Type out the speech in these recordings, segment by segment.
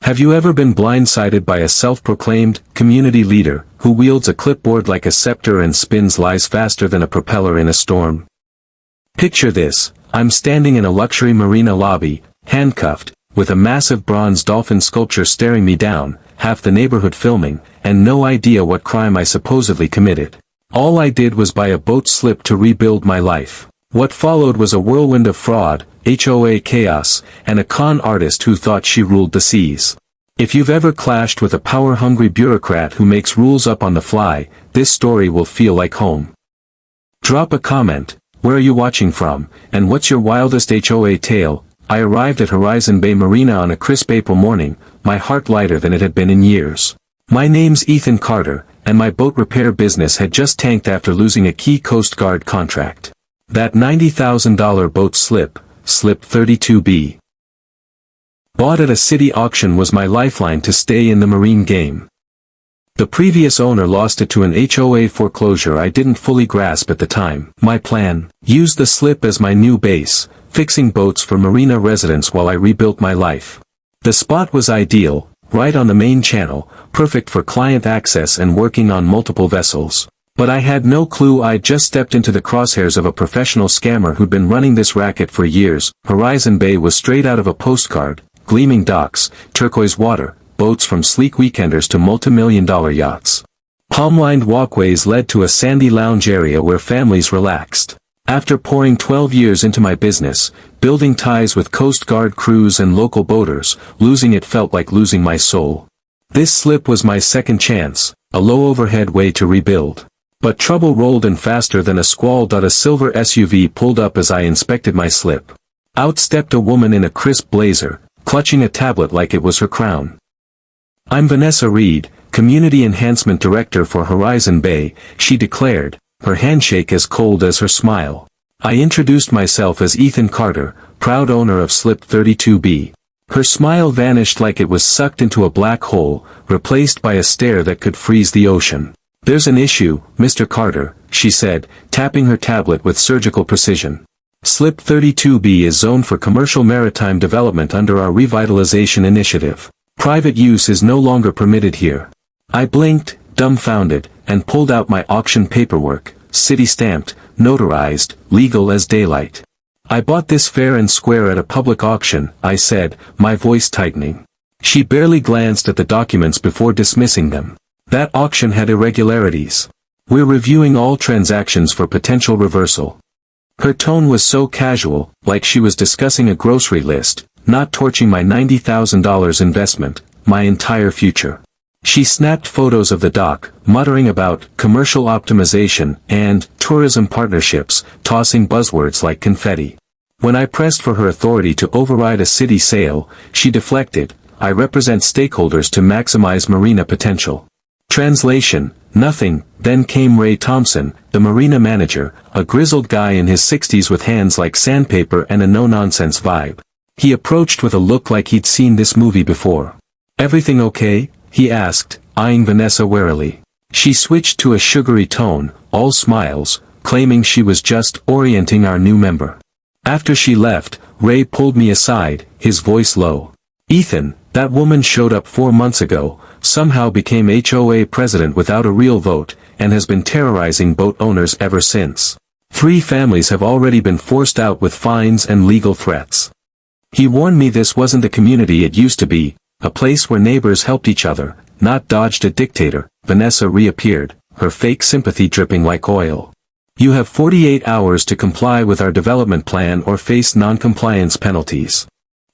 Have you ever been blindsided by a self-proclaimed community leader who wields a clipboard like a scepter and spins lies faster than a propeller in a storm? Picture this: I'm standing in a luxury marina lobby, handcuffed, with a massive bronze dolphin sculpture staring me down, half the neighborhood filming, and no idea what crime I supposedly committed. All I did was buy a boat slip to rebuild my life. What followed was a whirlwind of fraud, HOA chaos, and a con artist who thought she ruled the seas. If you've ever clashed with a power-hungry bureaucrat who makes rules up on the fly, this story will feel like home. Drop a comment: where are you watching from, and what's your wildest HOA tale? I arrived at Horizon Bay Marina on a crisp April morning, my heart lighter than it had been in years. My name's Ethan Carter, and my boat repair business had just tanked after losing a key Coast Guard contract. That $90,000 boat slip 32B. Bought at a city auction, was my lifeline to stay in the marine game. The previous owner lost it to an HOA foreclosure I didn't fully grasp at the time. My plan: use the slip as my new base, fixing boats for marina residents while I rebuilt my life. The spot was ideal, right on the main channel, perfect for client access and working on multiple vessels. But I had no clue I'd just stepped into the crosshairs of a professional scammer who'd been running this racket for years. Horizon Bay was straight out of a postcard: gleaming docks, turquoise water, boats from sleek weekenders to multi-million-dollar yachts. Palm-lined walkways led to a sandy lounge area where families relaxed. After pouring 12 years into my business, building ties with Coast Guard crews and local boaters, losing it felt like losing my soul. This slip was my second chance, a low-overhead way to rebuild. But trouble rolled in faster than a squall. A silver SUV pulled up as I inspected my slip. Out stepped a woman in a crisp blazer, clutching a tablet like it was her crown. "I'm Vanessa Reed, Community Enhancement Director for Horizon Bay," she declared, her handshake as cold as her smile. I introduced myself as Ethan Carter, proud owner of Slip 32B. Her smile vanished like it was sucked into a black hole, replaced by a stare that could freeze the ocean. "There's an issue, Mr. Carter," she said, tapping her tablet with surgical precision. "Slip 32B is zoned for commercial maritime development under our revitalization initiative. Private use is no longer permitted here." I blinked, dumbfounded, and pulled out my auction paperwork, city-stamped, notarized, legal as daylight. "I bought this fair and square at a public auction," I said, my voice tightening. She barely glanced at the documents before dismissing them. "That auction had irregularities. We're reviewing all transactions for potential reversal." Her tone was so casual, like she was discussing a grocery list, not torching my $90,000 investment, my entire future. She snapped photos of the dock, muttering about commercial optimization and tourism partnerships, tossing buzzwords like confetti. When I pressed for her authority to override a city sale, she deflected: "I represent stakeholders to maximize marina potential." Translation: nothing. Then came Ray Thompson, the marina manager, a grizzled guy in his 60s with hands like sandpaper and a no-nonsense vibe. He approached with a look like he'd seen this movie before. "Everything okay?" he asked, eyeing Vanessa warily. She switched to a sugary tone, all smiles, claiming she was just orienting our new member. After she left, Ray pulled me aside, his voice low. "Ethan, that woman showed up 4 months ago, somehow became HOA president without a real vote, and has been terrorizing boat owners ever since. 3 families have already been forced out with fines and legal threats." He warned me this wasn't the community it used to be, a place where neighbors helped each other, not dodged a dictator. Vanessa reappeared, her fake sympathy dripping like oil. "You have 48 hours to comply with our development plan or face non-compliance penalties."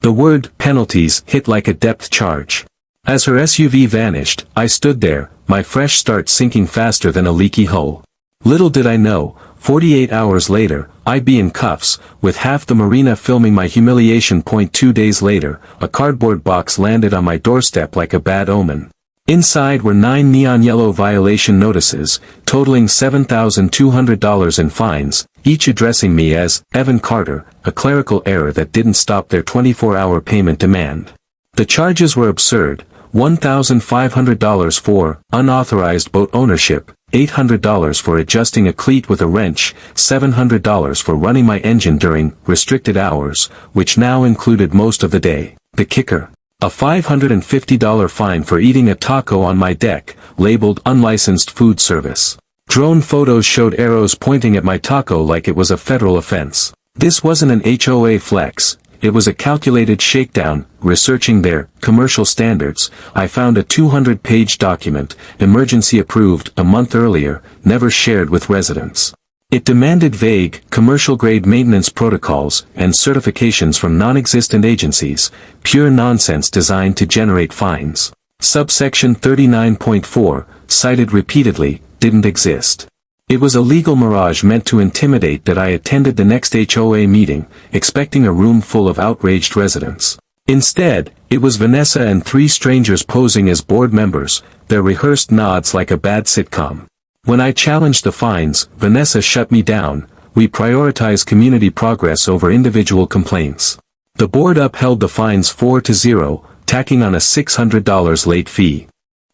The word penalties hit like a depth charge. As her SUV vanished, I stood there, my fresh start sinking faster than a leaky hull. Little did I know, 48 hours later, I'd be in cuffs, with half the marina filming my humiliation. 2 days later, a cardboard box landed on my doorstep like a bad omen. Inside were 9 neon yellow violation notices, totaling $7,200 in fines, each addressing me as Evan Carter, a clerical error that didn't stop their 24-hour payment demand. The charges were absurd: $1,500 for unauthorized boat ownership, $800 for adjusting a cleat with a wrench, $700 for running my engine during restricted hours, which now included most of the day. The kicker: A $550 fine for eating a taco on my deck, labeled unlicensed food service. Drone photos showed arrows pointing at my taco like it was a federal offense. This wasn't an HOA flex, it was a calculated shakedown. Researching their commercial standards, I found a 200-page document, emergency approved a month earlier, never shared with residents. It demanded vague, commercial-grade maintenance protocols and certifications from non-existent agencies, pure nonsense designed to generate fines. Subsection 39.4, cited repeatedly, didn't exist. It was a legal mirage meant to intimidate that I attended the next HOA meeting, expecting a room full of outraged residents. Instead, it was Vanessa and three strangers posing as board members, their rehearsed nods like a bad sitcom. When I challenged the fines, Vanessa shut me down. We prioritize community progress over individual complaints. The board upheld the fines 4-0, tacking on a $600 late fee.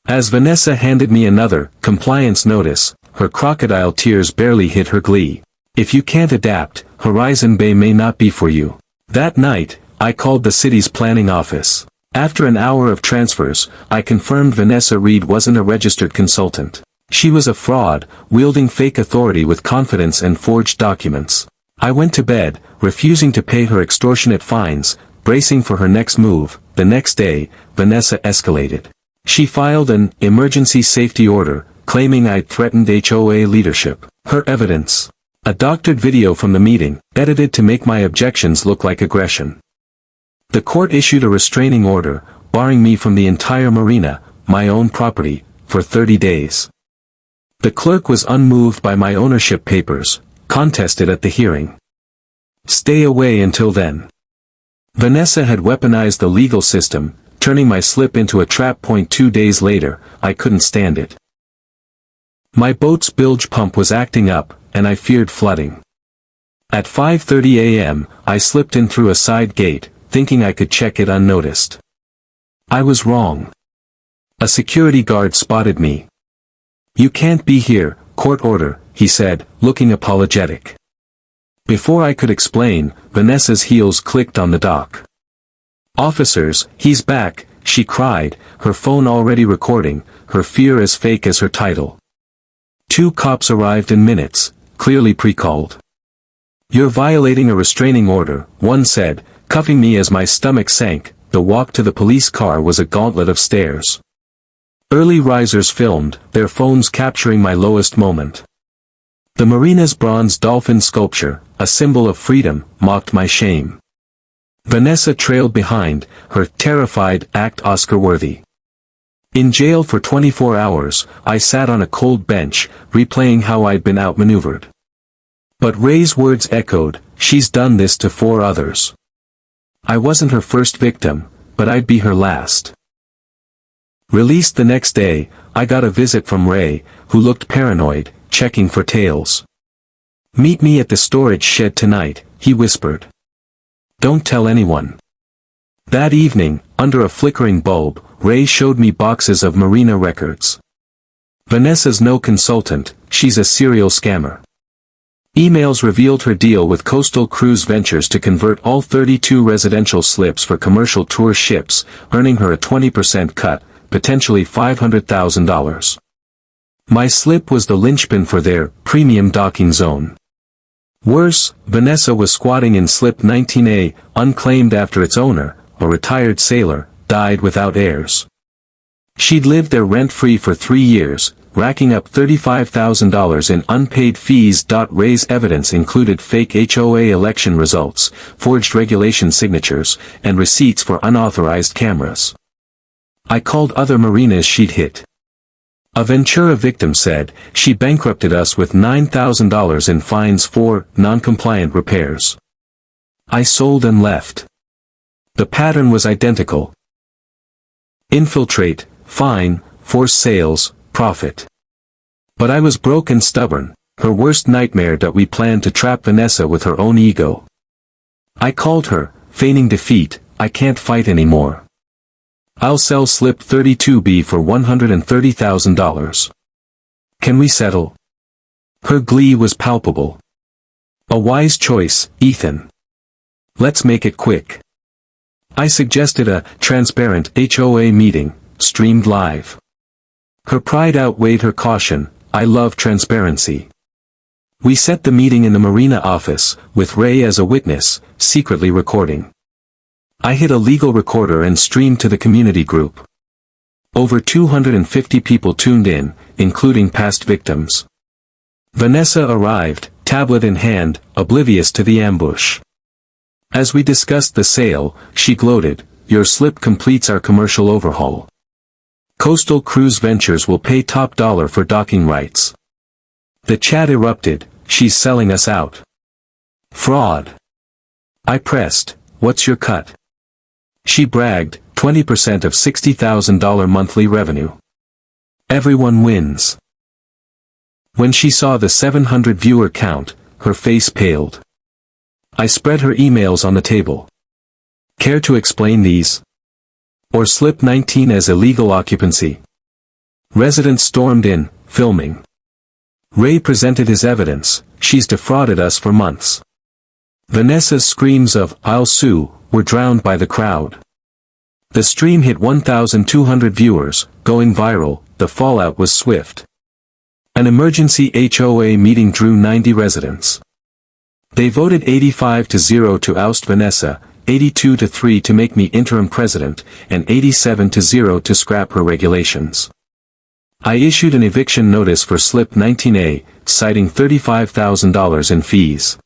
As Vanessa handed me another compliance notice, her crocodile tears barely hid her glee. If you can't adapt, Horizon Bay may not be for you. That night, I called the city's planning office. After an hour of transfers, I confirmed Vanessa Reed wasn't a registered consultant. She was a fraud, wielding fake authority with confidence and forged documents. I went to bed, refusing to pay her extortionate fines, bracing for her next move. The next day, Vanessa escalated. She filed an emergency safety order, claiming I'd threatened HOA leadership. Her evidence: a doctored video from the meeting, edited to make my objections look like aggression. The court issued a restraining order, barring me from the entire marina, my own property, for 30 days. The clerk was unmoved by my ownership papers, contested at the hearing. Stay away until then. Vanessa had weaponized the legal system, turning my slip into a trap. 2 days later, I couldn't stand it. My boat's bilge pump was acting up, and I feared flooding. At 5:30 a.m., I slipped in through a side gate, thinking I could check it unnoticed. I was wrong. A security guard spotted me. "You can't be here, court order," he said, looking apologetic. Before I could explain, Vanessa's heels clicked on the dock. "Officers, he's back," she cried, her phone already recording, her fear as fake as her title. 2 cops arrived in minutes, clearly pre-called. "You're violating a restraining order," one said, cuffing me as my stomach sank. The walk to the police car was a gauntlet of stairs. Early risers filmed, their phones capturing my lowest moment. The marina's bronze dolphin sculpture, a symbol of freedom, mocked my shame. Vanessa trailed behind, her terrified act Oscar-worthy. In jail for 24 hours, I sat on a cold bench, replaying how I'd been outmaneuvered. But Ray's words echoed, "She's done this to 4 others." I wasn't her first victim, but I'd be her last. Released the next day, I got a visit from Ray, who looked paranoid, checking for tails. "Meet me at the storage shed tonight," he whispered. "Don't tell anyone." That evening, under a flickering bulb, Ray showed me boxes of marina records. Vanessa's no consultant, she's a serial scammer. Emails revealed her deal with Coastal Cruise Ventures to convert all 32 residential slips for commercial tour ships, earning her a 20% cut, potentially $500,000. My slip was the linchpin for their premium docking zone. Worse, Vanessa was squatting in slip 19A, unclaimed after its owner, a retired sailor, died without heirs. She'd lived there rent-free for 3 years, racking up $35,000 in unpaid fees. Ray's evidence included fake HOA election results, forged regulation signatures, and receipts for unauthorized cameras. I called other marinas she'd hit. A Ventura victim said, "She bankrupted us with $9,000 in fines for non-compliant repairs. I sold and left." The pattern was identical. Infiltrate, fine, force sales, profit. But I was broke and stubborn, her worst nightmare. We planned to trap Vanessa with her own ego. I called her, feigning defeat, "I can't fight anymore. I'll sell slip 32B for $130,000. Can we settle?" Her glee was palpable. "A wise choice, Ethan. Let's make it quick." I suggested a transparent HOA meeting, streamed live. Her pride outweighed her caution. I love transparency. We set the meeting in the marina office, with Ray as a witness, secretly recording. I hit a legal recorder and streamed to the community group. Over 250 people tuned in, including past victims. Vanessa arrived, tablet in hand, oblivious to the ambush. As we discussed the sale, she gloated, "Your slip completes our commercial overhaul. Coastal Cruise Ventures will pay top dollar for docking rights." The chat erupted, "She's selling us out." Fraud. I pressed, "What's your cut?" She bragged, 20% of $60,000 monthly revenue. Everyone wins. When she saw the 700 viewer count, her face paled. I spread her emails on the table. Care to explain these? Or slip 19 as illegal occupancy? Residents stormed in, filming. Ray presented his evidence, "She's defrauded us for months." Vanessa's screams of, "I'll sue," were drowned by the crowd. The stream hit 1,200 viewers, going viral. The fallout was swift. An emergency HOA meeting drew 90 residents. They voted 85-0 to oust Vanessa, 82-3 to make me interim president, and 87-0 to scrap her regulations. I issued an eviction notice for slip 19A, citing $35,000 in fees.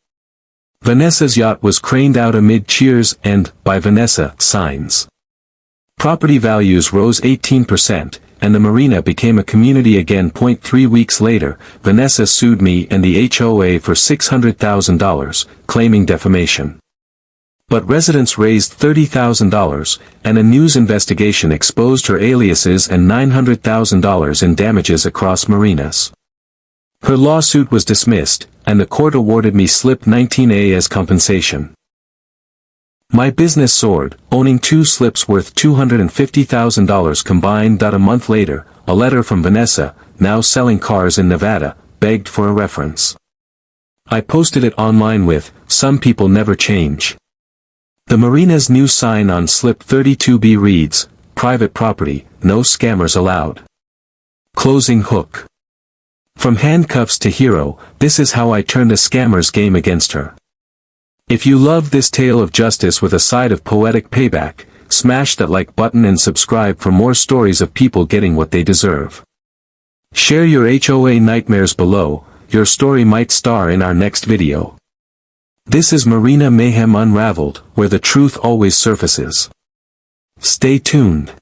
Vanessa's yacht was craned out amid cheers and, by Vanessa, signs. Property values rose 18%, and the marina became a community again. 3 weeks later, Vanessa sued me and the HOA for $600,000, claiming defamation. But residents raised $30,000, and a news investigation exposed her aliases and $900,000 in damages across marinas. Her lawsuit was dismissed, and the court awarded me slip 19A as compensation. My business soared, owning 2 slips worth $250,000 combined. A month later, a letter from Vanessa, now selling cars in Nevada, begged for a reference. I posted it online with, "Some people never change." The marina's new sign on slip 32B reads, "Private property, no scammers allowed." Closing hook. From handcuffs to hero, this is how I turned a scammer's game against her. If you love this tale of justice with a side of poetic payback, smash that like button and subscribe for more stories of people getting what they deserve. Share your HOA nightmares below, your story might star in our next video. This is Marina Mayhem Unraveled, where the truth always surfaces. Stay tuned.